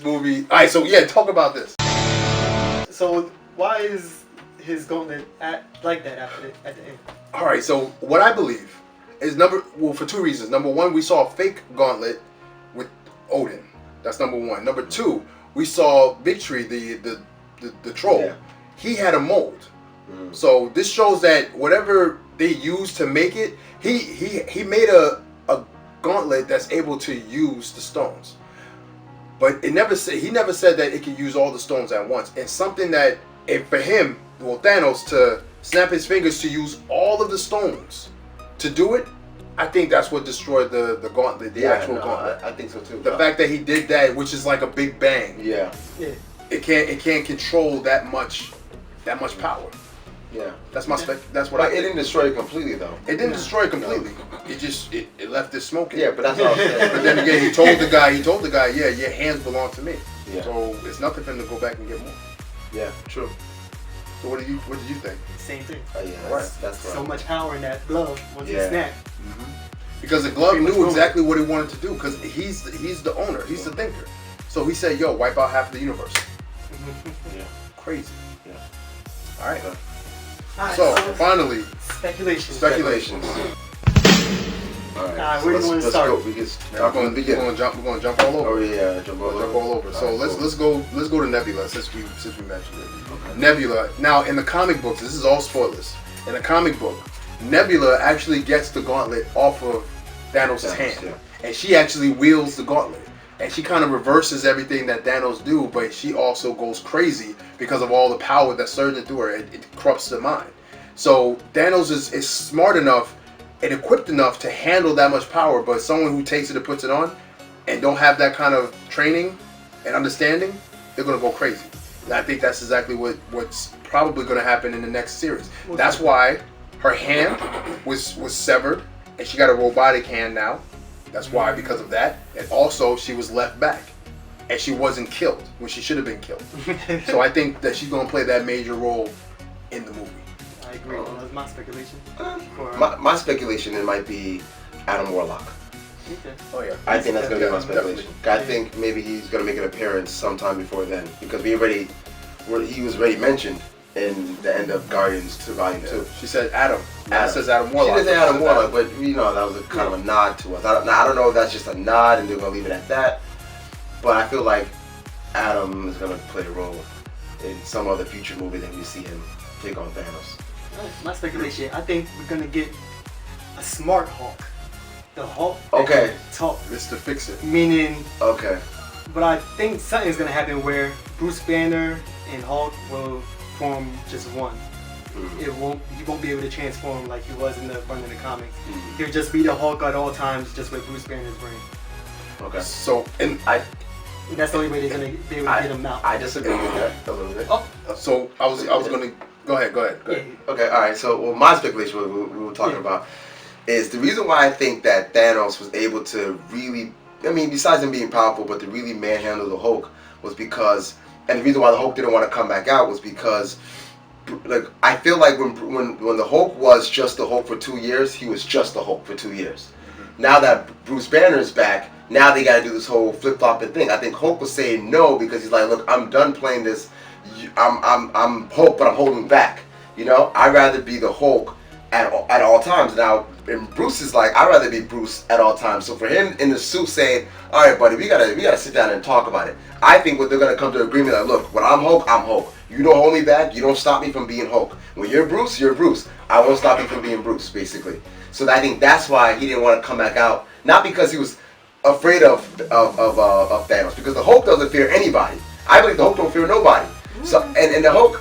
movie. All right, so yeah, talk about this. So why is his gauntlet like that at the end? All right, so what I believe is for two reasons. Number one, we saw a fake gauntlet with Odin. That's number one. Number two, we saw Victory, the troll. Yeah. He had a mold. So this shows that whatever they used to make it, he made a gauntlet that's able to use the stones. But he never said that it could use all the stones at once. And something that for him, Thanos, to snap his fingers to use all of the stones to do it, I think that's what destroyed the gauntlet, the actual gauntlet. I think so too. The fact that he did that, which is like a big bang. Yeah. It can't control that much power. Yeah. That's what but I think. It didn't destroy it completely though. It didn't destroy it completely. It just it left it smoking. Yeah, but that's what I'm saying. But then again, he told the guy, yeah, your hands belong to me. Yeah. So it's nothing for him to go back and get more. Yeah, true. So what did you think? Same thing. Yeah, that's right. So much power in that glove once it snapped. Because the glove knew exactly what he wanted to do. Because he's the owner. He's the thinker. So he said, "Yo, wipe out half of the universe." Yeah. Crazy. Yeah. All right. So finally, speculations. All right. Where do you want to start? We can start from the beginning. We're gonna jump all over. Oh yeah, jump all over. So let's go to Nebula since we mentioned it. Okay. Nebula. Now in the comic books, this is all spoilers. In the comic book, Nebula actually gets the gauntlet off of Thanos' hand, and she actually wields the gauntlet. And she kind of reverses everything that Thanos do, but she also goes crazy because of all the power that's surging through her. It corrupts the mind. So Thanos is smart enough and equipped enough to handle that much power, but someone who takes it and puts it on and don't have that kind of training and understanding, they're going to go crazy. And I think that's exactly what's probably going to happen in the next series. That's why her hand was severed, and she got a robotic hand now. That's why, because of that. And also, she was left back. And she wasn't killed when she should have been killed. So I think that she's going to play that major role in the movie. I agree. That's my speculation. My speculation, it might be Adam Warlock. Okay. Oh, yeah. I think that's going to be my speculation. I think maybe he's going to make an appearance sometime before then. Because he was already mentioned in the end of Guardians 2 Volume 2. She said Adam. It says Adam Warlock. She didn't say Adam Warlock, but that was a kind of a nod to us. I don't know if that's just a nod and they're going to leave it at that. But I feel like Adam is going to play a role in some other future movie that we see him take on Thanos. My speculation, I think we're going to get a smart Hulk. The Hulk okay. Talk. Mr. Fix-It. Meaning... Okay. But I think something's going to happen where Bruce Banner and Hulk will form just one. He won't be able to transform like he was in the run of the comics. He'll just be the Hulk at all times, just with Bruce Banner's brain. Okay. So, and that's the only way they're gonna be able to get him out. I disagree with that a little bit. So I was gonna go ahead. Yeah. Okay. All right. So my speculation, what we were talking about, is the reason why I think that Thanos was able to really, besides him being powerful, but to really manhandle the Hulk was because. And the reason why the Hulk didn't want to come back out was because, I feel like when the Hulk was just the Hulk for 2 years, he was just the Hulk for 2 years. Now that Bruce Banner's back, now they got to do this whole flip-flopping thing. I think Hulk was saying no because he's like, look, I'm done playing this. I'm Hulk, but I'm holding back. I'd rather be the Hulk at all times. Now, and Bruce is like, I'd rather be Bruce at all times. So for him in the suit saying, all right, buddy, we gotta sit down and talk about it. I think what they're gonna come to agreement that, look, when I'm Hulk, I'm Hulk. You don't hold me back. You don't stop me from being Hulk. When you're Bruce, you're Bruce. I won't stop you from being Bruce, basically. So I think that's why he didn't want to come back out. Not because he was afraid of Thanos, because the Hulk doesn't fear anybody. I believe the Hulk don't fear nobody. So and the Hulk,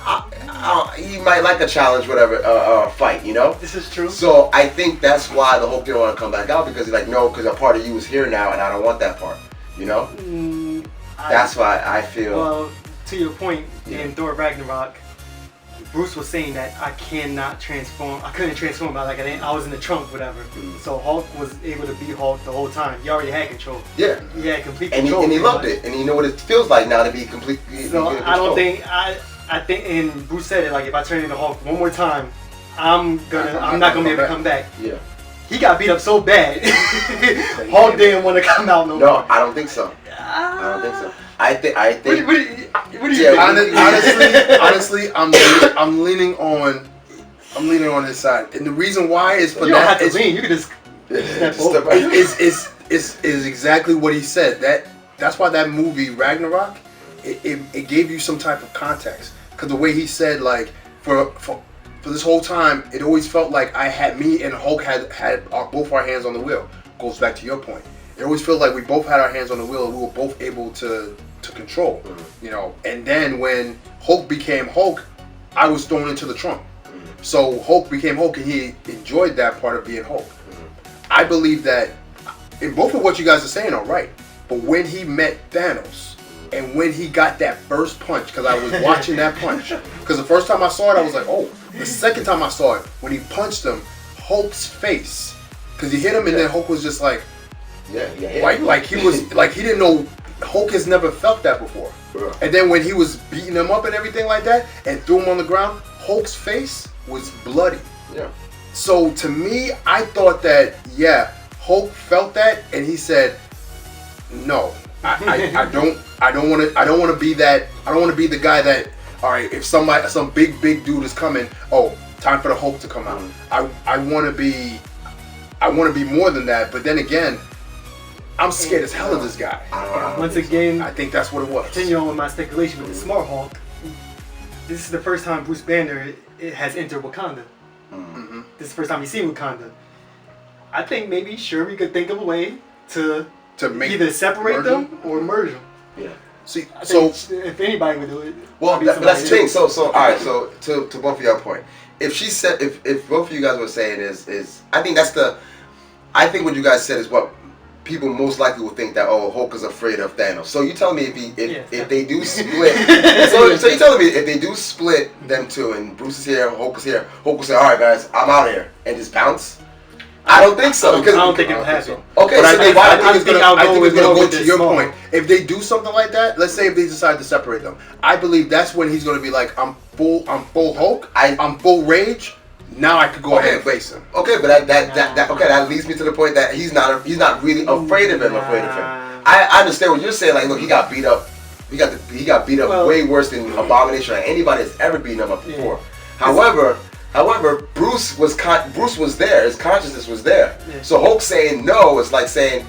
he might like a challenge, whatever, a fight, This is true. So I think that's why the Hulk didn't want to come back out, because he's like, no, because a part of you is here now, and I don't want that part, That's why I feel. Well, to your point, in Thor Ragnarok, Bruce was saying that I cannot transform. I couldn't transform. I was in the trunk, whatever. So Hulk was able to be Hulk the whole time. He already had control. Yeah. He had complete control. And he loved it. And you know what it feels like now to be completely. So I don't think I think, and Bruce said it, like, if I turn into Hulk one more time, I'm not gonna be able to come back. Yeah. He got beat up so bad. Hulk didn't want to come out no more. No, I don't think so. I don't think so. I think. What do you Yeah, think? Honestly, I'm leaning on his side, and the reason why is for You don't have that to lean. You can just step Just over. is exactly what he said. That's why that movie Ragnarok, it gave you some type of context, because the way he said, like, for this whole time, it always felt like me and Hulk had both our hands on the wheel. Goes back to your point. It always felt like we both had our hands on the wheel and we were both able to control, you know. And then when Hulk became Hulk, I was thrown into the trunk. So Hulk became Hulk, and he enjoyed that part of being Hulk. I believe that in both of what you guys are saying are right, but when he met Thanos and when he got that first punch, because I was watching that punch, because the first time I saw it, I was like, oh. The second time I saw it, when he punched him, Hulk's face, because he hit him, and then Hulk was just like, like he was like he didn't know. Hulk has never felt that before. And then when he was beating him up and everything like that, and threw him on the ground, Hulk's face was bloody. Yeah. So to me, I thought that Hulk felt that, and he said, "No, I don't want to be that. I don't want to be the guy that. All right, if some big dude is coming, oh, time for the Hulk to come out. I want to be more than that. But then again, I'm scared as hell of this guy. Once again, I think that's what it was. Continue on with my speculation with the Smart Hulk. This is the first time Bruce Banner has entered Wakanda. This is the first time he's seen Wakanda. I think maybe we could think of a way to make either separate them or merge them. Yeah. See, so if anybody would do it, well, that's the thing. So all right. So to both of your point, if she said, if both of you guys were saying is, I think what you guys said is what people most likely will think, that Hulk is afraid of Thanos. So you tell me if they do split. so you telling me if they do split them two, and Bruce is here, Hulk is here, Hulk will say, all right guys, I'm out of here, and just bounce. I don't think so. I don't think it'll happen. Okay, but so I think it's gonna go to your point. If they do something like that, let's say if they decide to separate them, I believe that's when he's gonna be like, I'm full Hulk, I'm full rage. Now I could go ahead and face him. Okay, but that leads me to the point that he's not really afraid of him. I understand what you're saying. Like, look, he got beat up. He got beat up way worse than Abomination or anybody has ever beaten him up before. Yeah. However, Bruce was there. His consciousness was there. Yeah. So Hulk saying no is like saying,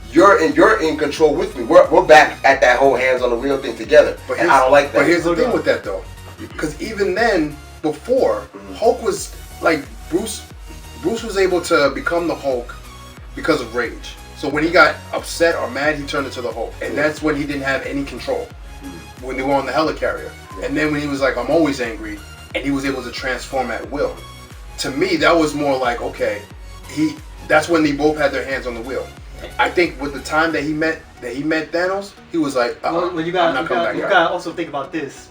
you're in control with me. We're back at that whole hands on the wheel thing together. And I don't like that. But here's the thing with that though, because even then, before, Hulk was like Bruce was able to become the Hulk because of rage. So when he got upset or mad, he turned into the Hulk, and that's when he didn't have any control. When they were on the helicarrier, and then when he was like, I'm always angry, and he was able to transform at will. To me, that was more like, okay, that's when they both had their hands on the wheel. I think with the time that he met Thanos, he was like, you gotta also think about this.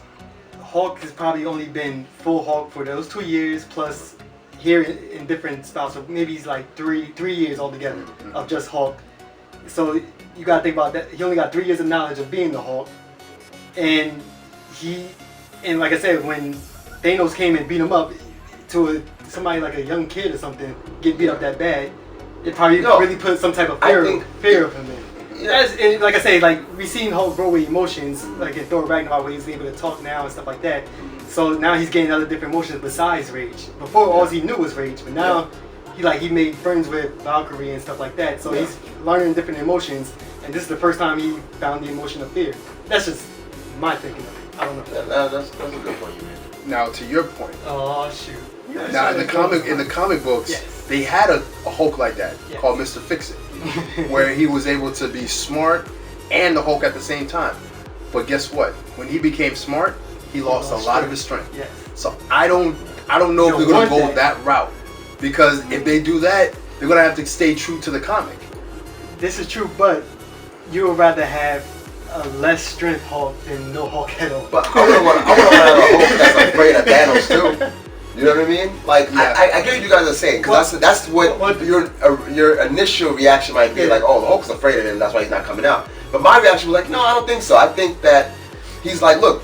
Hulk has probably only been full Hulk for those 2 years, plus here in different styles. So maybe he's like three years altogether of just Hulk. So you gotta think about that. He only got 3 years of knowledge of being the Hulk, and like I said, when Thanos came and beat him up, to somebody like a young kid or something get beat up that bad, it probably really put some type of fear of him in. And like I say, like we've seen Hulk grow with emotions, like in Thor Ragnarok, where he's able to talk now and stuff like that. So now he's getting other different emotions besides rage. Before, all he knew was rage, but now he made friends with Valkyrie and stuff like that. So he's learning different emotions, and this is the first time he found the emotion of fear. That's just my thinking of it. I don't know. That's a good point, man. Now to your point. Oh shoot. Now in the comic books, they had a Hulk like that called Mr. Fix-It, where he was able to be smart and the Hulk at the same time. But guess what? When he became smart, he lost a lot of his strength. Yes. So I don't know if they're gonna go that route, because if they do that, they're gonna have to stay true to the comic. This is true, but you would rather have a less strength Hulk than no Hulk at all. But I want to have a Hulk that's afraid of Thanos too. You know what I mean? Like, I get what you guys are saying, because that's what your initial reaction might be, like, oh, the Hulk's afraid of him, that's why he's not coming out. But my reaction was like, no, I don't think so. I think that he's like, look,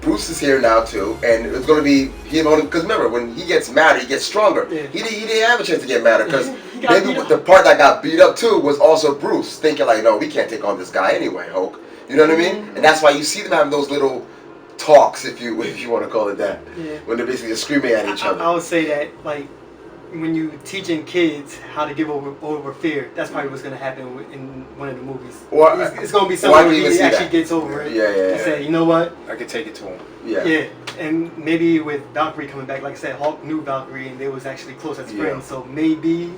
Bruce is here now too, and it's going to be him on, because remember, when he gets madder, he gets stronger. Yeah. He didn't have a chance to get madder, because maybe the part that got beat up too was also Bruce thinking like, no, we can't take on this guy anyway, Hulk. You know what I mean? And that's why you see them having those little talks, if you want to call it that, when they're basically just screaming at each other. I would say that, like, when you teaching kids how to give over fear, that's probably what's gonna happen in one of the movies. Or it's gonna be something where he actually gets over it. And say, you know what? I can take it to him. Yeah, and maybe with Valkyrie coming back, like I said, Hulk knew Valkyrie and they was actually close as friends. So maybe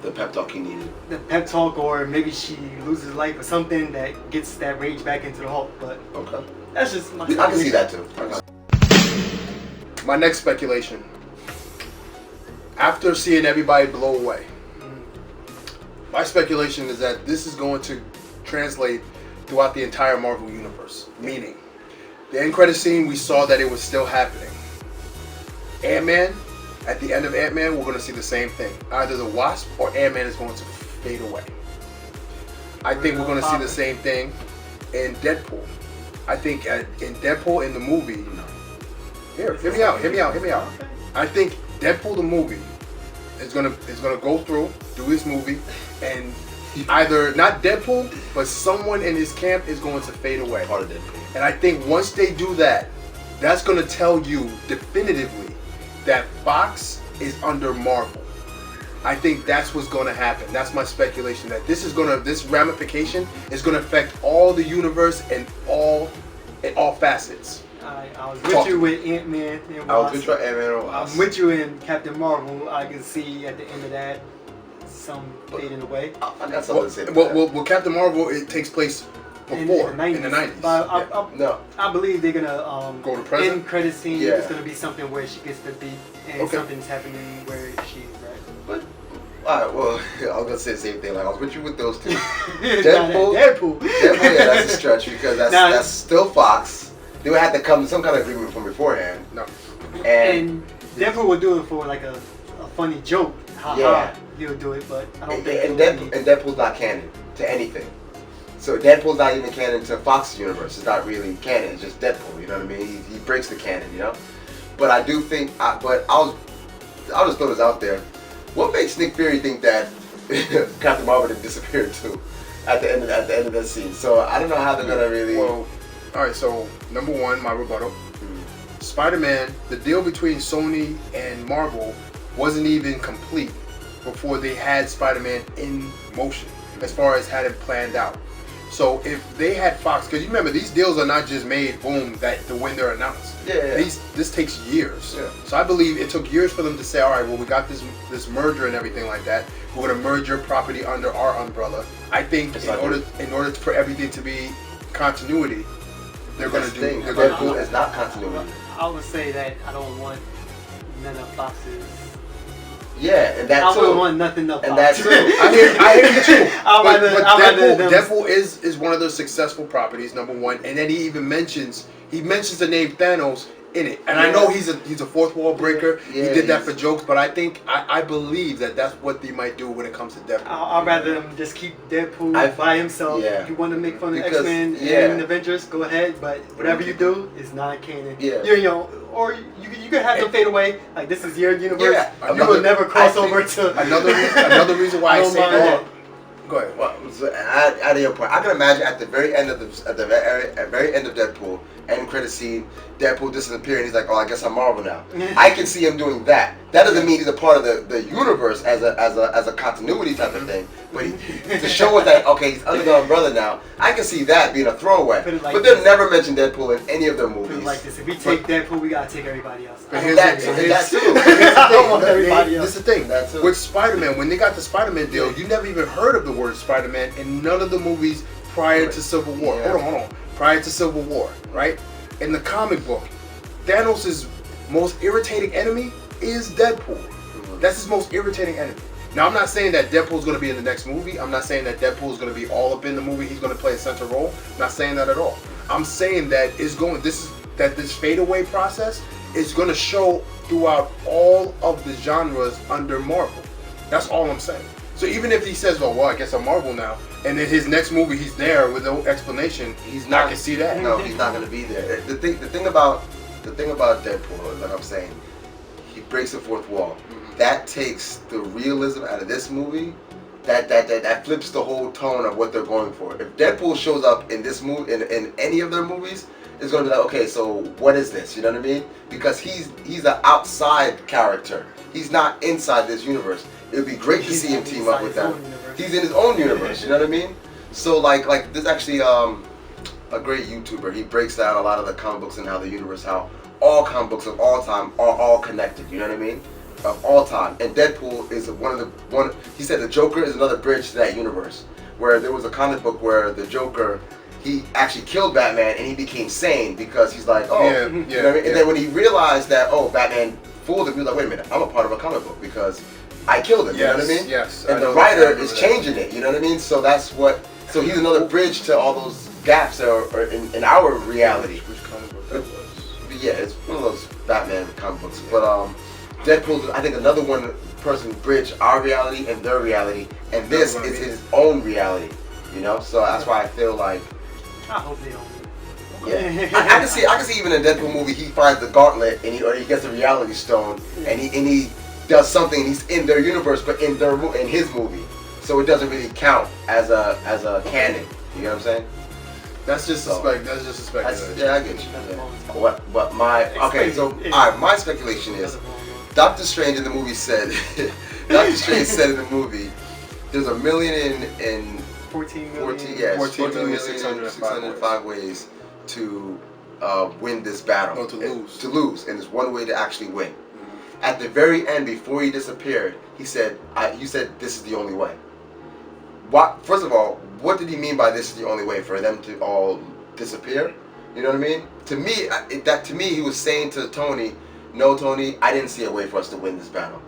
the pep talk he needed. The pep talk, or maybe she loses life or something that gets that rage back into the Hulk. But that's just my I can see that too. My next speculation. After seeing everybody blow away, my speculation is that this is going to translate throughout the entire Marvel universe. Meaning, the end credit scene, we saw that it was still happening. Ant-Man, at the end of Ant-Man, we're going to see the same thing. Either the Wasp or Ant-Man is going to fade away. I think we're going to see the same thing in Deadpool. I think in Deadpool in the movie, hear me out. I think Deadpool the movie is gonna go through, do his movie, and either not Deadpool, but someone in his camp is going to fade away. Part of Deadpool. And I think once they do that, that's gonna tell you definitively that Fox is under Marvel. I think that's what's gonna happen. That's my speculation. That this ramification is gonna affect all the universe and all facets. I was with you with Ant-Man and Wasp. I was with you with Ant-Man and Wasp. I'm with you in Captain Marvel. I can see at the end of that some fading away. I got something to say. Well, Captain Marvel, it takes place before, in the 90s. But I believe they're gonna go to present. End credit scene. It's gonna be something where she gets the beat and something's happening where she's right. But alright, well, I was gonna say the same thing. Like I was with you with those two. Deadpool. Yeah, that's a stretch because that's still Fox. They would have to come to some kind of agreement from beforehand. No. And Deadpool would do it for like a funny joke. He would do it, but I don't think. And Deadpool's not canon to anything. So Deadpool's not even canon to Fox's universe. It's not really canon. It's just Deadpool. You know what I mean? He breaks the canon. You know. But I do think. I'll just throw this out there. What makes Nick Fury think that Captain Marvel didn't disappear too at the end of that scene? So I don't know how they're gonna really. Well, all right. So number one, my rebuttal. Spider-Man, the deal between Sony and Marvel wasn't even complete before they had Spider-Man in motion, as far as had it planned out. So if they had Fox, because you remember these deals are not just made boom when they're announced. This takes years. So I believe it took years for them to say, all right, well we got this merger and everything like that. We're gonna merge your property under our umbrella. I think in order for everything to be continuity, they're gonna do. Deadpool is not continuity. I would say that I don't want none of Fox's. Yeah, and that I too. wouldn't want nothing of Fox. And that too. I hear you too. But Deadpool is one of their successful properties, number one, and then he even mentions the name Thanos in it, and I know he's a fourth wall breaker. He did that for jokes, but I think I believe that's what they might do when it comes to Deadpool. I'd rather them just keep Deadpool by himself. If you want to make fun of X-Men and Avengers, go ahead, but whatever you do is not canon. Or you can have them fade away. Like this is your universe. You will never cross over to another reason why I say that. Go ahead. Well, so out of your point, I can imagine at the very end of very end of Deadpool, end credit scene, Deadpool disappearing. He's like, "Oh, I guess I'm Marvel now." I can see him doing that. That doesn't mean he's a part of the universe as a continuity type of thing. But to show us that he's under the umbrella now, I can see that being a throwaway. But they'll never mention Deadpool in any of their movies. Like this, if we take Deadpool, we gotta take everybody else. That too. This is the thing. With Spider-Man, when they got the Spider-Man deal, you never even heard of the word Spider-Man in none of the movies prior to Civil War. Hold on. Prior to Civil War, right? In the comic book, Thanos' most irritating enemy is Deadpool. That's his most irritating enemy. Now, I'm not saying that Deadpool's going to be in the next movie. I'm not saying that Deadpool's going to be all up in the movie. He's going to play a central role. I'm not saying that at all. I'm saying that this fadeaway process is going to show throughout all of the genres under Marvel. That's all I'm saying. So even if he says, well, I guess I'm Marvel now, and then his next movie he's there with no explanation, I can see that. No, he's not going to be there. The thing about Deadpool, like I'm saying, he breaks the fourth wall. That takes the realism out of this movie that flips the whole tone of what they're going for. If Deadpool shows up in this movie, in any of their movies, it's gonna be like, okay, so what is this? You know what I mean? Because he's an outside character. He's not inside this universe. It would be great to see him team up with them. He's in his own universe. You know what I mean? So like there's actually a great YouTuber. He breaks down a lot of the comic books and how the universe, how all comic books of all time are all connected. You know what I mean? Of all time. And Deadpool is one. He said the Joker is another bridge to that universe. Where there was a comic book where the Joker, he actually killed Batman and he became sane because he's like, oh, you know what I mean? And then when he realized that, oh, Batman fooled him, he was like, wait a minute, I'm a part of a comic book because I killed him. You know what I mean? Yes. And the writer is changing it. You know what I mean? So that's what. So he's another bridge to all those gaps that are in our reality. Which comic book that was? Yeah, it's one of those Batman comic books. But Deadpool's, I think, another one person bridge our reality and their reality, and this is his own reality. You know, so that's why I feel like. I hope they don't. Yeah, I can see even in a Deadpool movie he finds the gauntlet and he gets the reality stone and he does something. He's in their universe, but in his movie, so it doesn't really count as a canon. You know what I'm saying? That's just speculation. Yeah, I get you. Yeah. But my my speculation is Doctor Strange in the movie said Doctor Strange said in the movie there's 1 million in 14 million. 14,605 ways to win this battle. No, to lose. To lose, and there's one way to actually win. Mm-hmm. At the very end, before he disappeared, he said, "You said this is the only way." What? First of all, what did he mean by this is the only way for them to all disappear? You know what I mean? To me, he was saying to Tony, "No, Tony, I didn't see a way for us to win this battle.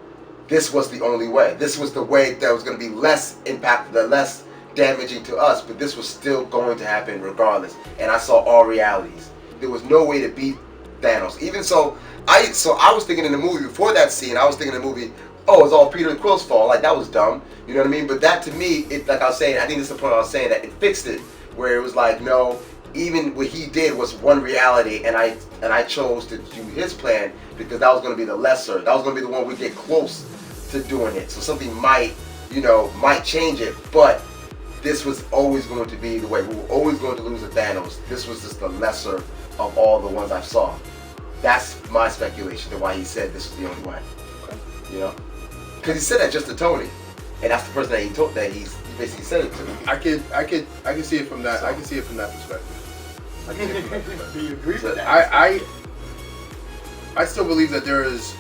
This was the only way. This was the way that was going to be less impactful, less damaging to us, but this was still going to happen regardless. And I saw all realities. There was no way to beat Thanos. Even so, I was thinking in the movie before that scene. I was thinking in the movie, oh, it's all Peter Quill's fault. Like that was dumb. You know what I mean? But that to me, like I was saying, I think this is the point I was saying that it fixed it, where it was like, no, even what he did was one reality, and I chose to do his plan because that was going to be the lesser. That was going to be the one we get close to doing it. So something might change it, but this was always going to be the way. We were always going to lose to Thanos. This was just the lesser of all the ones I saw. That's my speculation to why he said this was the only way. Okay. You know, because he said that just to Tony, and that's the person that he basically said it to. I can see it from that. I can see it from that perspective. I can see it from that perspective. Do you agree with that? I still believe that there is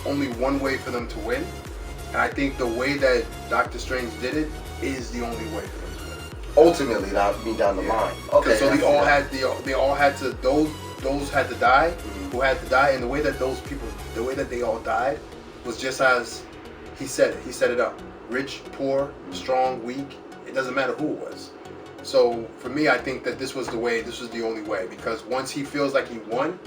only one way for them to win, and I think the way that Doctor Strange did it is the only way for them to win. Ultimately, that would be down the line. Okay. So they all had to those had to die, who had to die, and the way that they all died was just as he said it. He set it up. Rich, poor, strong, weak. It doesn't matter who it was. So for me, I think that this was the way. This was the only way, because once he feels like he won,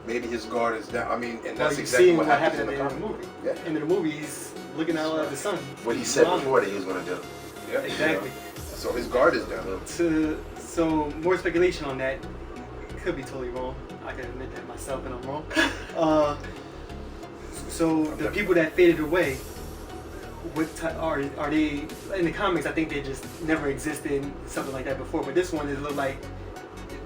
maybe his guard is down. I mean, and that's exactly what happens in the movie. Yeah. End of the movie, he's looking out at the sun. What he said before that he was going to do. Yeah. Exactly. So his guard is down. So more speculation on that. Could be totally wrong. I can admit that myself, and I'm wrong. So the people that faded away, are they in the comics? I think they just never existed, something like that before. But this one, it looked like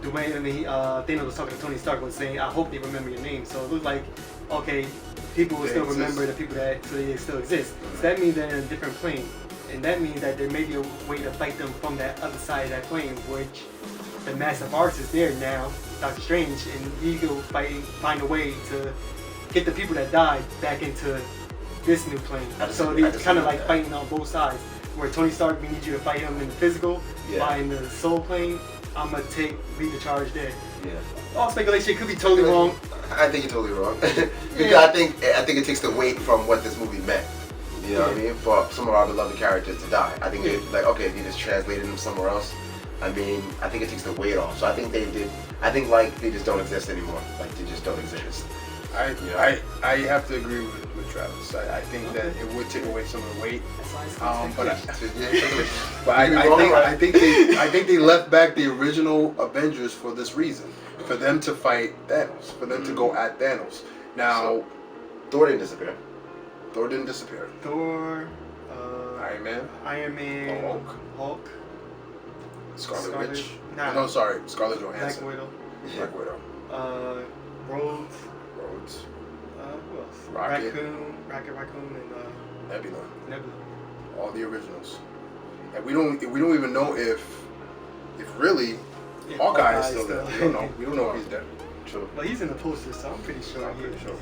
the way Thanos was talking to Tony Stark was saying, "I hope they remember your name." So it looked like, okay, people will still remember the people so they still exist. So that means they're in a different plane, and that means that there may be a way to fight them from that other side of that plane, which the Massive Arts is there now, Doctor Strange, and he will find a way to get the people that died back into this new plane. So they're kind of like fighting on both sides. Where Tony Stark, we need you to fight him in the physical, while in the soul plane, I'm gonna lead the charge there. Yeah. All speculation, could be totally wrong. I think you're totally wrong. Because I think it takes the weight from what this movie meant. You know what I mean? For some of our beloved characters to die. I think they just translated them somewhere else. I mean, I think it takes the weight off. So I think they just don't exist anymore. Like they just don't exist. I have to agree with Travis. I think that it would take away some of the weight. But I think they left back the original Avengers for this reason, for them to fight Thanos, for them to go at Thanos. Now, Thor didn't disappear. Thor didn't disappear. Thor. Iron Man, Iron Man, Hulk, Scarlet Witch. Nah. No, sorry, Scarlett Johansson. Black Widow. Black Widow. Rhodes. Who else? Rocket. Raccoon, and Nebula. Nebula. All the originals. And we don't even know if really Hawkeye is still there. We don't know. We don't know if he's dead. True. Well, he's in the poster, so I'm pretty sure. I'm pretty sure.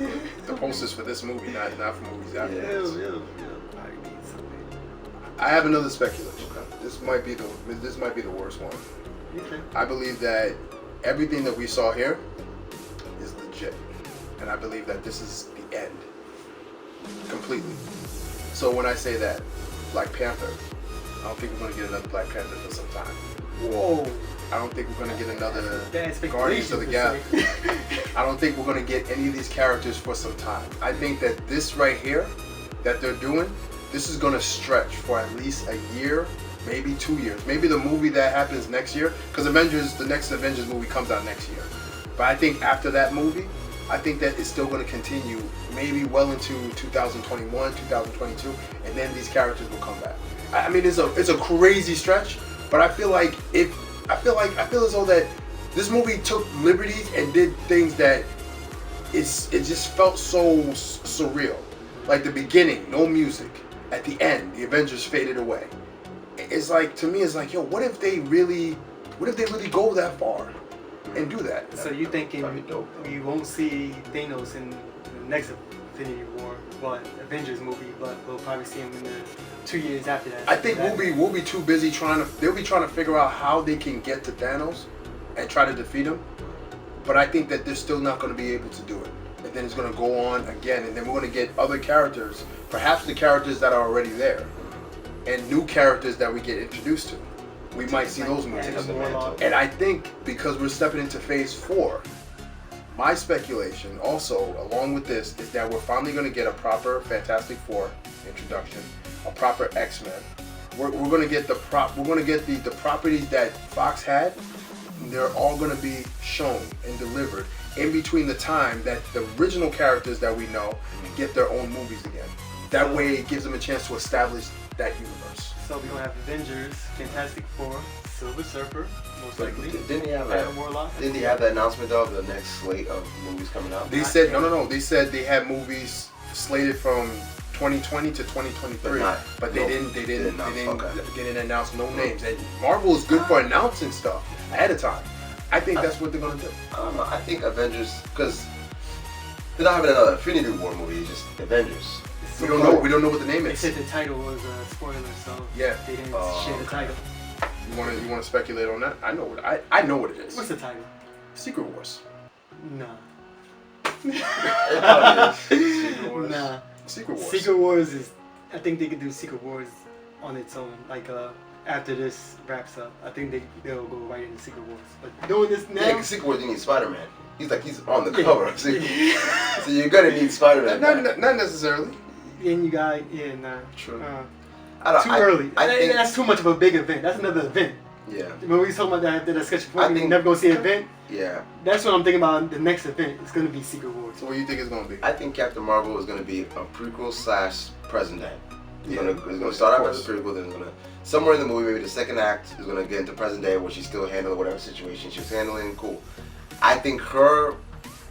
The posters for this movie, not for movies after this. Yeah. I need something. I have another speculation. This might be the worst one. Okay. I believe that everything that we saw here is legit, and I believe that this is the end, completely. So when I say that, Black Panther, I don't think we're gonna get another Black Panther for some time. Whoa. I don't think we're gonna get another That's Guardians of the speculation, Galaxy. I don't think we're gonna get any of these characters for some time. I think that this right here, that they're doing, this is gonna stretch for at least a year, maybe 2 years. Maybe the movie that happens next year, because the next Avengers movie comes out next year. But I think after that movie, I think that it's still gonna continue, maybe well into 2021, 2022, and then these characters will come back. I mean, it's a crazy stretch, but I feel as though that this movie took liberties and did things that it just felt so surreal. Like the beginning, no music. At the end, the Avengers faded away. It's like, to me, it's like, yo, what if they really go that far and do that? So you thinking That'd be dope. we won't see Thanos in the next Infinity War, but Avengers movie, but we'll probably see him in the 2 years after that. I think we'll be too busy they'll be trying to figure out how they can get to Thanos and try to defeat him. But I think that they're still not going to be able to do it. And then it's going to go on again, and then we're going to get other characters, perhaps the characters that are already there, and new characters that we get introduced to. We might see those movies. And I think because we're stepping into phase 4, my speculation also, along with this, is that we're finally going to get a proper Fantastic Four introduction, a proper X-Men. We're going to get the properties that Fox had. They're all going to be shown and delivered in between the time that the original characters that we know get their own movies again. That way, it gives them a chance to establish that universe. So we're gonna have Avengers, Fantastic Four, Silver Surfer, most likely. Didn't he have Adam Warlock. Didn't he have the announcement of the next slate of movies coming out? They said no. They said they had movies slated from 2020 to 2023, but they didn't announce no names. And Marvel is good for announcing stuff ahead of time. I think that's what they're gonna do. I think Avengers, because they're not having another Infinity War movie. It's just Avengers. We don't know. We don't know what the name They is. said the title was a spoiler, so Yeah. they didn't share the title. You want to speculate on that? I know what it is. What's the title? Secret Wars. Nah. It probably is. Secret Wars. Nah. Secret Wars. Secret Wars is. I think they could do Secret Wars on its own. Like after this wraps up, I think they'll go right into Secret Wars. But doing this now. Yeah, because Secret Wars, you need Spider-Man. He's on the cover. So you're gonna need Spider-Man. Not necessarily. Then you got True. Too early. I think that's too much of a big event. That's another event. Yeah. When we talking about the discussion I before, we think- never gonna see an event. Yeah. That's what I'm thinking about. The next event is gonna be Secret Wars. So what do you think it's gonna be? I think Captain Marvel is gonna be a prequel / present day. It's Yeah, gonna start of out as a prequel, then it's gonna somewhere in the movie, maybe the second act is gonna get into present day where she's still handling whatever situation she was handling. Cool. I think her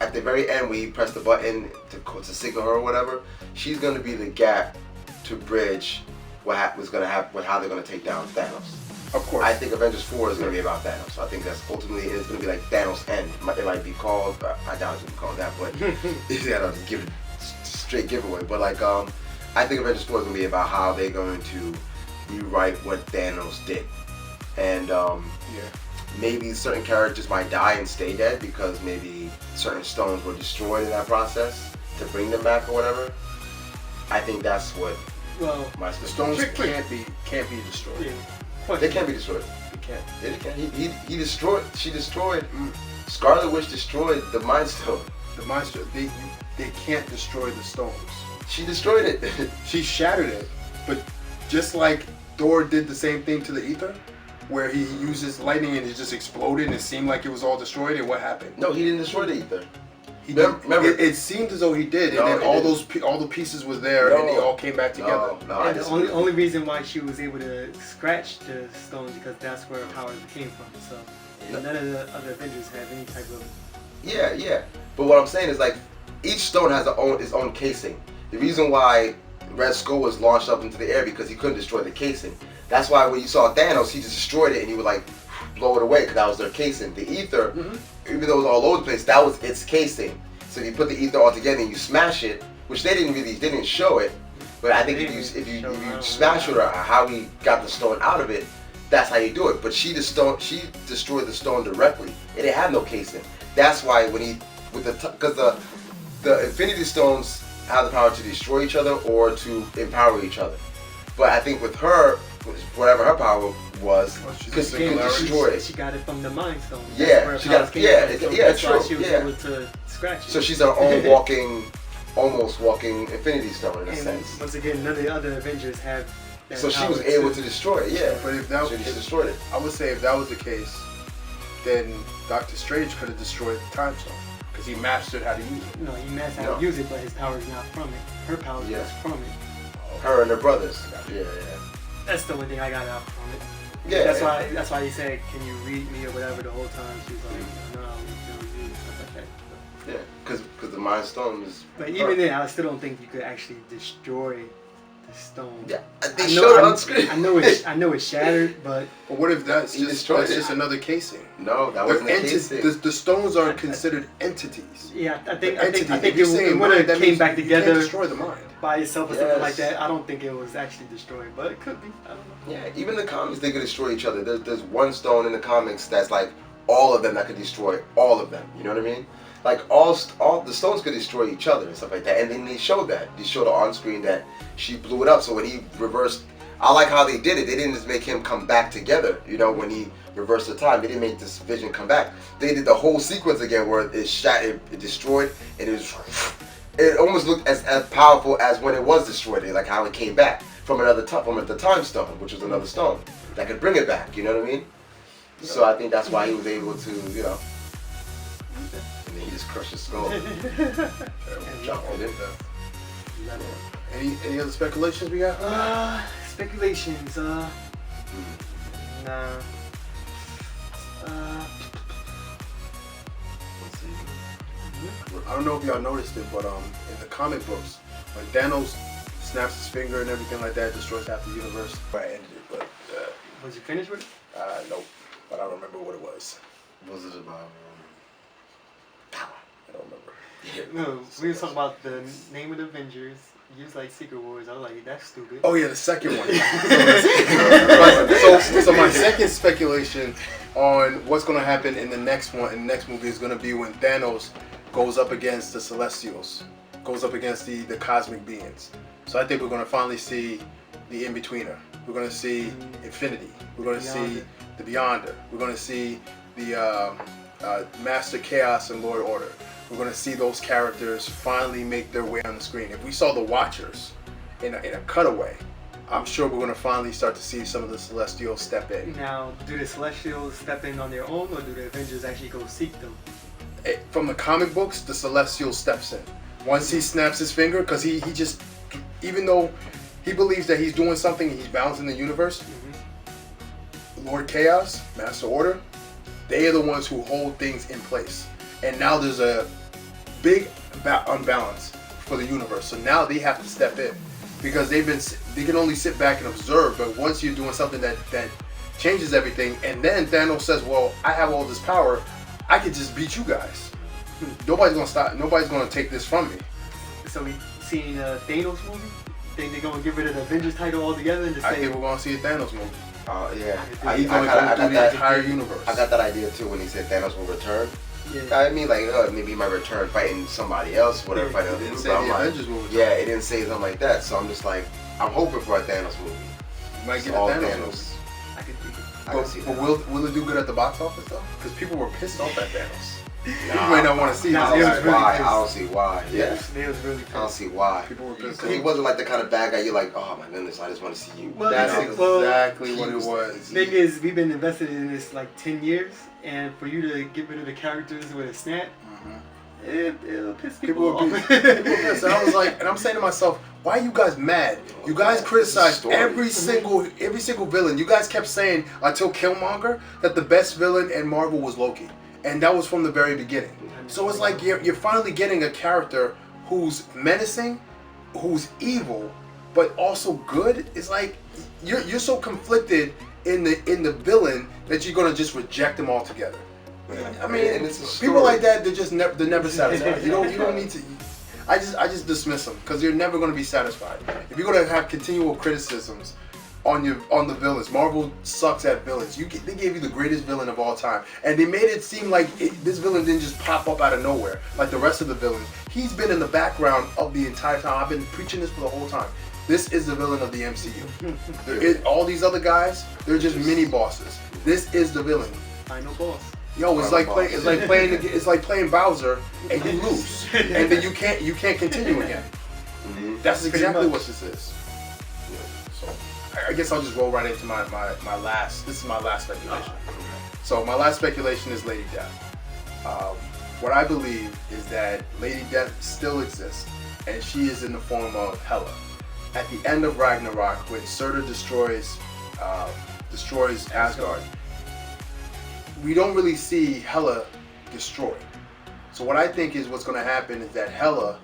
at the very end, when he pressed the button to signal her or whatever, she's gonna be the gap to bridge what's gonna happen with how they're gonna take down Thanos. Of course. I think Avengers 4 is gonna be about Thanos. So I think that's ultimately it's gonna be like Thanos End. It might be called. I doubt it's gonna be called that, but yeah, I'll just give it straight giveaway. But like, I think Avengers 4 is gonna be about how they're going to rewrite what Thanos did, and maybe certain characters might die and stay dead because maybe certain stones were destroyed in that process to bring them back or whatever. I think that's what my The stones can't be destroyed. Yeah. They can't be destroyed. They can't. Yeah, they can't. She destroyed. Scarlet Witch destroyed the Mind Stone. The monster. They can't destroy the stones. She destroyed it. She shattered it, but just like Thor did the same thing to the ether, where he uses lightning and it just exploded and it seemed like it was all destroyed. And what happened? No, he didn't destroy the ether. He Remember, it seemed as though he did, No, and then all the pieces was there, and they all came back together. No, I And the only reason why she was able to scratch the stones because that's where her powers came from. So none of the other Avengers have any type of. Yeah. But what I'm saying is like each stone has its own casing. The reason why Red Skull was launched up into the air because he couldn't destroy the casing. That's why when you saw Thanos, he just destroyed it and he would like blow it away because that was their casing. The ether, even though it was all over the place, that was its casing. So if you put the ether all together and you smash it, which they didn't show it, but I think if you smash it or how he got the stone out of it, that's how you do it. But she destroyed the stone directly. It didn't have no casing. That's why when because the Infinity Stones have the power to destroy each other or to empower each other. But I think with her, whatever her power was, because she could destroy it. She got it from the Mind Stone. Yeah, she got it. Yeah, that's true. why she was able to scratch it. So she's her own almost walking Infinity Stone in a sense. Once again, none of the other Avengers have. So she was able to destroy it. Yeah, but if that she destroyed it. I would say if that was the case, then Doctor Strange could have destroyed the Time Stone because he mastered how to use it. No, he mastered how to use it, but his power is not from it. Her power is from it. Her and her brothers. Yeah. That's the only thing I got out from it. Yeah. That's why he said, "Can you read me?" or whatever the whole time. She was like, "No, we can't read you," stuff like that. Yeah, because the Mind Stone is. But even then, I still don't think you could actually destroy the stone. Yeah, they showed it on screen. I know it's shattered, but what if that's just another casing? No, that wasn't a casing. The stones are considered entities. Yeah, I think you're it would have came back together. You can't destroy the mind by itself or something like that. I don't think it was actually destroyed, but it could be. I don't know. Yeah, even in the comics they could destroy each other. There's one stone in the comics that's like all of them that could destroy all of them. You know what I mean? Like all the stones could destroy each other and stuff like that. And then they showed that. They showed on screen that she blew it up. So when he reversed, I like how they did it. They didn't just make him come back together. You know, when he reversed the time, they didn't make this Vision come back. They did the whole sequence again where it shot, it destroyed, and it almost looked as powerful as when it was destroyed. Like how it came back from the Time Stone, which was another stone that could bring it back. You know what I mean? So I think that's why he was able to, you know. And then he just crushed his skull. Any other speculations we got? Speculations. Nah. I don't know if y'all noticed it, but in the comic books, when Thanos snaps his finger and everything like that, destroys half the universe. I ended it, but was you finished with it? Nope. But I don't remember what it was. What was it about? Power. I don't remember. No, we were talking about the name of the Avengers. You was like Secret Wars. I was like, that's stupid. Oh yeah, the second one. So my second speculation on what's going to happen in the next movie is going to be when Thanos goes up against the Celestials, goes up against the cosmic beings. So I think we're going to finally see the In-Betweener. We're going to see Infinity. We're going to see the Beyonder. We're going to see the Master Chaos and Lord Order. We're going to see those characters finally make their way on the screen. If we saw the Watchers in a cutaway, I'm sure we're going to finally start to see some of the Celestials step in. Now, do the Celestials step in on their own, or do the Avengers actually go seek them? From the comic books, the Celestial steps in. Once he snaps his finger, because he just, even though he believes that he's doing something, he's balancing the universe, Lord Chaos, Master Order, they are the ones who hold things in place. And now there's a big unbalance for the universe. So now they have to step in because they can only sit back and observe. But once you're doing something that changes everything, and then Thanos says, "Well, I have all this power. I could just beat you guys. Nobody's gonna stop. Nobody's gonna take this from me." So we seen a Thanos movie. Think they're gonna get rid of the Avengers title altogether and just I say, think we're gonna see a Thanos movie. Oh yeah, He's gonna go through the entire universe. I got that idea too when he said Thanos will return. Yeah. I mean, like, maybe he might return fighting somebody else, whatever. Fighting. It didn't say the Avengers will return. Yeah, it didn't say something like that. So I'm just like, I'm hoping for a Thanos movie. You might get a Thanos movie. I could think it. But will it do good at the box office though? Because people were pissed off at Thanos. You may not want to see I this. don't see why. Yeah. It was really I don't see why. People were pissed. He wasn't like the kind of bad guy you're like, oh my goodness, I just want to see you. Well, That's exactly what it was. Thing is, we've been invested in this like 10 years, and for you to get rid of the characters with a snap, It'll piss People people would off. be pissed. And I was like, and I'm saying to myself, why are you guys mad? You guys criticized every single villain. You guys kept saying until Killmonger that the best villain in Marvel was Loki, and that was from the very beginning. So it's like you're finally getting a character who's menacing, who's evil, but also good. It's like you're so conflicted in the villain that you're gonna just reject them altogether. I mean, and it's people like that, they're never satisfied. You don't need to. I just dismiss them because you're never going to be satisfied. If you're going to have continual criticisms on the villains, Marvel sucks at villains. They gave you the greatest villain of all time, and they made it seem like this villain didn't just pop up out of nowhere like the rest of the villains. He's been in the background of the entire time. I've been preaching this for the whole time. This is the villain of the MCU. All these other guys, they're just mini bosses. This is the villain. Final boss. Yo, it's like playing Bowser and you lose, and then you can't continue again. That's exactly what this is. Yeah. So I guess I'll just roll right into my last. This is my last speculation. So my last speculation is Lady Death. What I believe is that Lady Death still exists, and she is in the form of Hela. At the end of Ragnarok, when Surtur destroys Asgard, we don't really see Hela destroyed. So what I think is what's going to happen is that Hela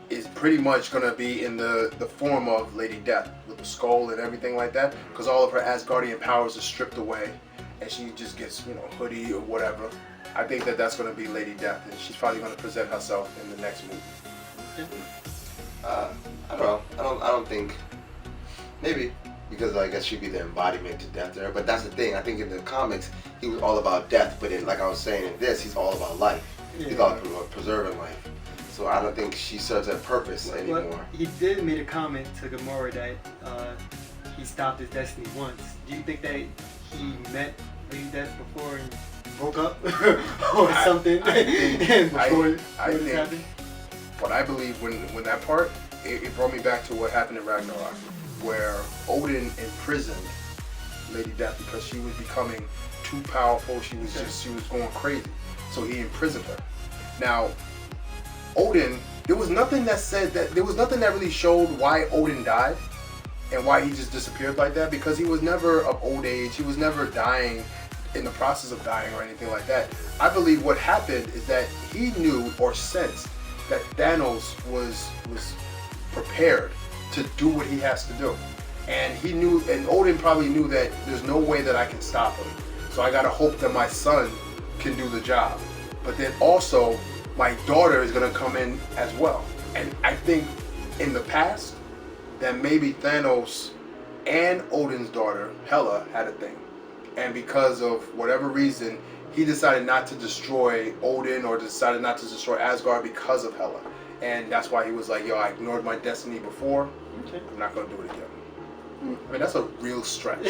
is pretty much going to be in the form of Lady Death with the skull and everything like that, because all of her Asgardian powers are stripped away and she just gets, hoodie or whatever. I think that that's going to be Lady Death, and she's probably going to present herself in the next movie. I don't know. I don't think. Maybe. Because I guess she'd be the embodiment to death there. But that's the thing. I think in the comics, he was all about death. But like I was saying, in this, he's all about life. Yeah. He's all about preserving life. So I don't think she serves that purpose anymore. He did make a comment to Gamora that he stopped his destiny once. Do you think that he met Lady Death before and broke up or something? I think happened? What I believe when that part, it brought me back to what happened in Ragnarok, where Odin imprisoned Lady Death because she was becoming too powerful. She was going crazy. So he imprisoned her. Now, Odin, there was nothing that really showed why Odin died and why he just disappeared like that, because he was never of old age. He was never dying in the process of dying or anything like that. I believe what happened is that he knew or sensed that Thanos was prepared to do what he has to do. And he knew, and Odin probably knew that there's no way that I can stop him. So I gotta hope that my son can do the job. But then also, my daughter is gonna come in as well. And I think in the past, that maybe Thanos and Odin's daughter, Hela, had a thing. And because of whatever reason, he decided not to destroy Odin or decided not to destroy Asgard because of Hela. And that's why he was like, yo, I ignored my destiny before. Okay. I'm not going to do it again. I mean, that's a real stretch. Why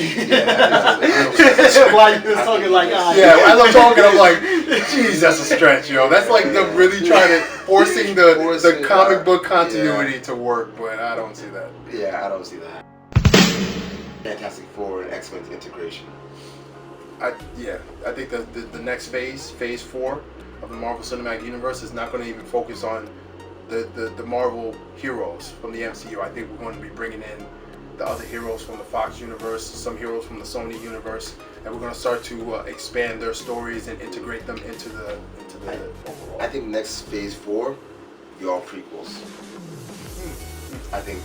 you was talking like, yeah, as I'm talking, I'm like, geez, that's a stretch, yo. That's like them really trying to, forcing the comic book continuity to work, but I don't see that. Yeah, I don't see that. Fantastic Four and X-Men's integration. I think that the next phase 4 of the Marvel Cinematic Universe, is not going to even focus on the Marvel heroes from the MCU. I think we're going to be bringing in the other heroes from the Fox universe, some heroes from the Sony universe, and we're going to start to expand their stories and integrate them into the overall. I think next phase 4 be all prequels. I think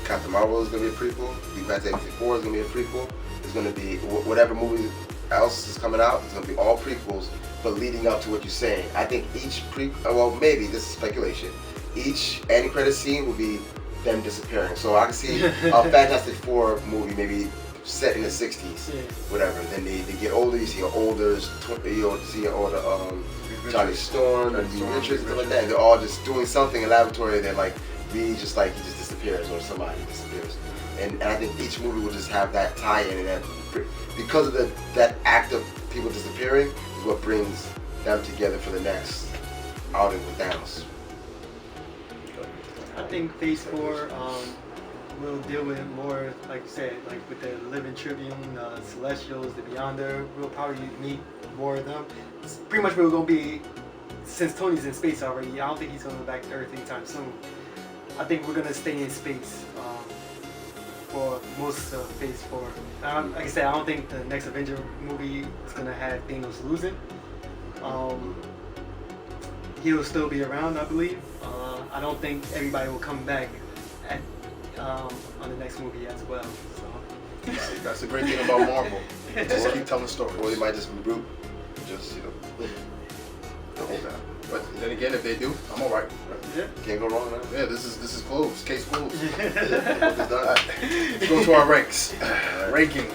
Captain Marvel is going to be a prequel. The Fantastic Four is going to be a prequel. It's going to be whatever movie else is coming out. It's going to be all prequels, but leading up to what you're saying. I think each well, maybe this is speculation. Each end credit scene will be them disappearing. So I can see a Fantastic Four movie maybe set in the 60s, whatever. Then they get older. You see an older, see an older Johnny Storm and Reed Richards and stuff like that. And they're all just doing something in the laboratory. They're like Reed just disappears, or somebody disappears. And I think each movie will just have that tie-in, and that because of that act of people disappearing is what brings them together for the next outing with Thanos. I think Phase 4 will deal with more, like you said, like with the Living Tribune, Celestials, the Beyonder. We'll probably meet more of them. It's pretty much we're going to be since Tony's in space already, I don't think he's going to go back to Earth anytime soon. I think we're gonna stay in space for most of Phase 4. Like I said, I don't think the next Avenger movie is gonna have Thanos losing. He'll still be around, I believe. I don't think everybody will come back on the next movie as well. So. That's the great thing about Marvel. Just keep telling stories. Or they might just reboot. Just, the whole time. But then again, if they do, I'm alright. Yeah. Can't go wrong now. Yeah, this is closed. Case closed. It's done. Let's go to our ranks. Ranking.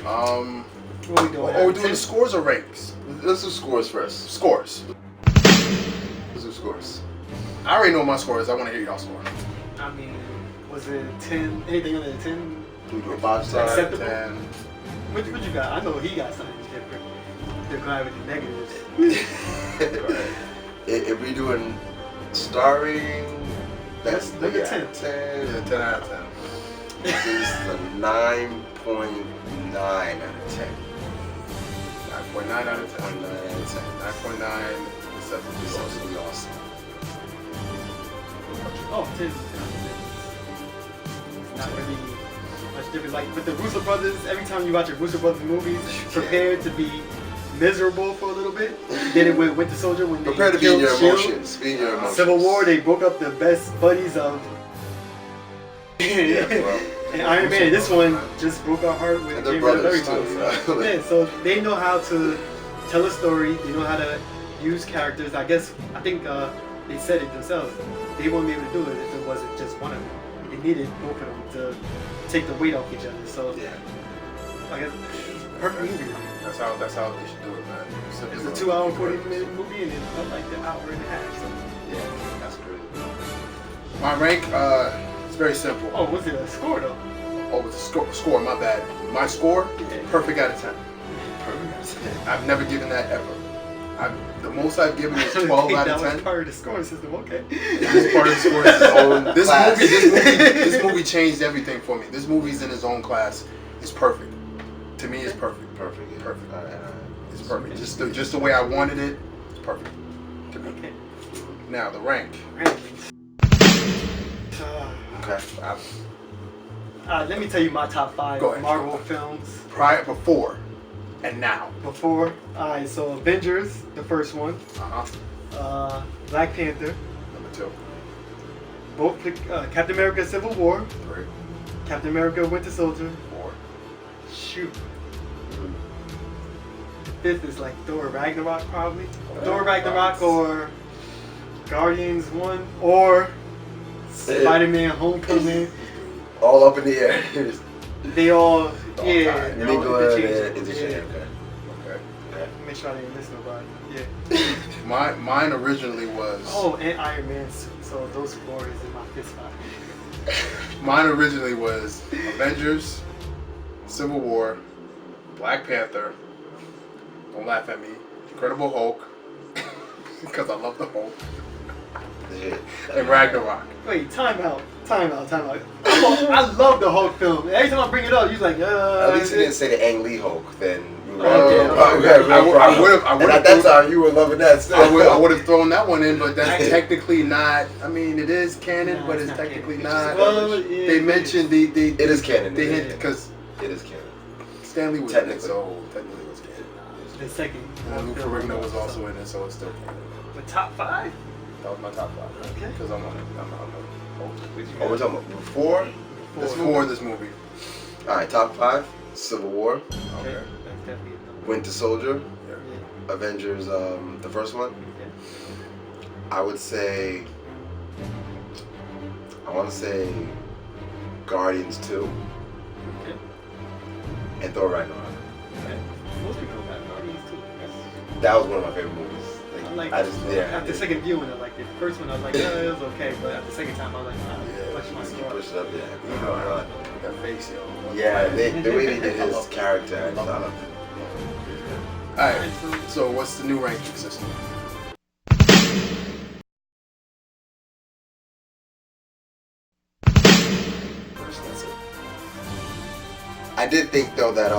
What we doing? Are we doing the scores or ranks? Let's do scores first. Scores. Let's do scores. I already know my scores. I want to hear y'all score. I mean, was it 10? Anything under 10? Do we do a 5-star? Acceptable? 10. What you got? I know he got something different. They're going with the negatives. If we doing starring, that's Look the at 10. 10. Yeah, 10 out of 10. This is a 9.9 out of 10. 9.9 out of 10. 9.9 out of 10. 9.9 is Absolutely awesome. Oh, 10. Not really much different. Like with the Russo brothers, every time you watch a Russo brothers movies, prepare to be miserable for a little bit. Did it with Winter Soldier when Prepare they to be in killed your Shield. emotions. Be in your emotions. Civil War, they broke up the best buddies of. Yeah, well, and Iron Man, this one just broke our heart with And they're getting rid of brothers everybody. too, Yeah, so they know how to tell a story. They know how to use characters. I think they said it themselves. They wouldn't be able to do it if it wasn't just one of them. They needed both of them to take the weight off each other. So yeah. I guess it's a perfect movie. That's how they should do it, man. It's a 2-hour 40-minute movie, and it felt like an hour and a half. So. Yeah, that's great. My rank, it's very simple. Oh, was it a score though? Oh, it's a score, my bad. My score, perfect out of 10. Perfect out of 10. I've never given that ever. The most I've given is 12 out of 10. That was part of the scoring system, okay. This part of the score is his own. This movie changed everything for me. This movie's in its own class. It's perfect. To me, it's perfect. Perfect. Yeah. Perfect. All right. It's perfect. Just the way I wanted it. It's perfect. To me. Okay. Now the rank. Rankings. Okay. Let me tell you my top 5 Go ahead. Marvel films. Before, and now. Before, alright, so Avengers, the first one. Black Panther. Number 2. Both Captain America: Civil War. 3. Captain America: Winter Soldier. 4. Shoot. The 5th is like Thor Ragnarok, probably. Thor Ragnarok or Guardians 1 or Spider-Man: Homecoming. All up in the air. They all, All yeah. time. They're all interchangeable. Interchangeable. Okay. Okay. Make sure I didn't miss nobody. Yeah. Mine originally was. Oh, and Iron Man suit. So those 4 is in my 5th spot. Mine originally was Avengers, Civil War, Black Panther. Don't laugh at me. Incredible Hulk, because I love the Hulk. Yeah. And Ragnarok. Wait, time out. I love the Hulk film. Every time I bring it up, you're like, At least you didn't say the Ang Lee Hulk, then we would I would have. And at that time, you were loving that still. I would have thrown that one in, but that's technically not. I mean, it is canon, No, but it's it's not technically canon. not. Well, yeah, They mentioned the. It is canon. They hint because It is canon. Stanley was in it, Technically. so technically it was canon. the second. And Lou Ferrigno was also in it, so it's still canon. But top 5? That was my top 5. Okay. Because I'm on it. I'm Hulk. Oh, we're talking about before? Before this movie. Alright, top 5. Civil War. Okay. That's definitely a number. Winter Soldier. Yeah. Avengers, the first one. Yeah. I would say... I want to say... Guardians 2. Okay. And Thor Ragnarok. Okay. Most people got Guardians too. That's- That was one of my favorite movies. After the second viewing, I liked it. The first one, I was like, it was okay. But after the second time, I was like, watch my You score. push it up, yeah. You know, that face, yo. Yeah, the way they did his character, I loved it. Alright, so what's the new ranking system? First, that's it. I did think though that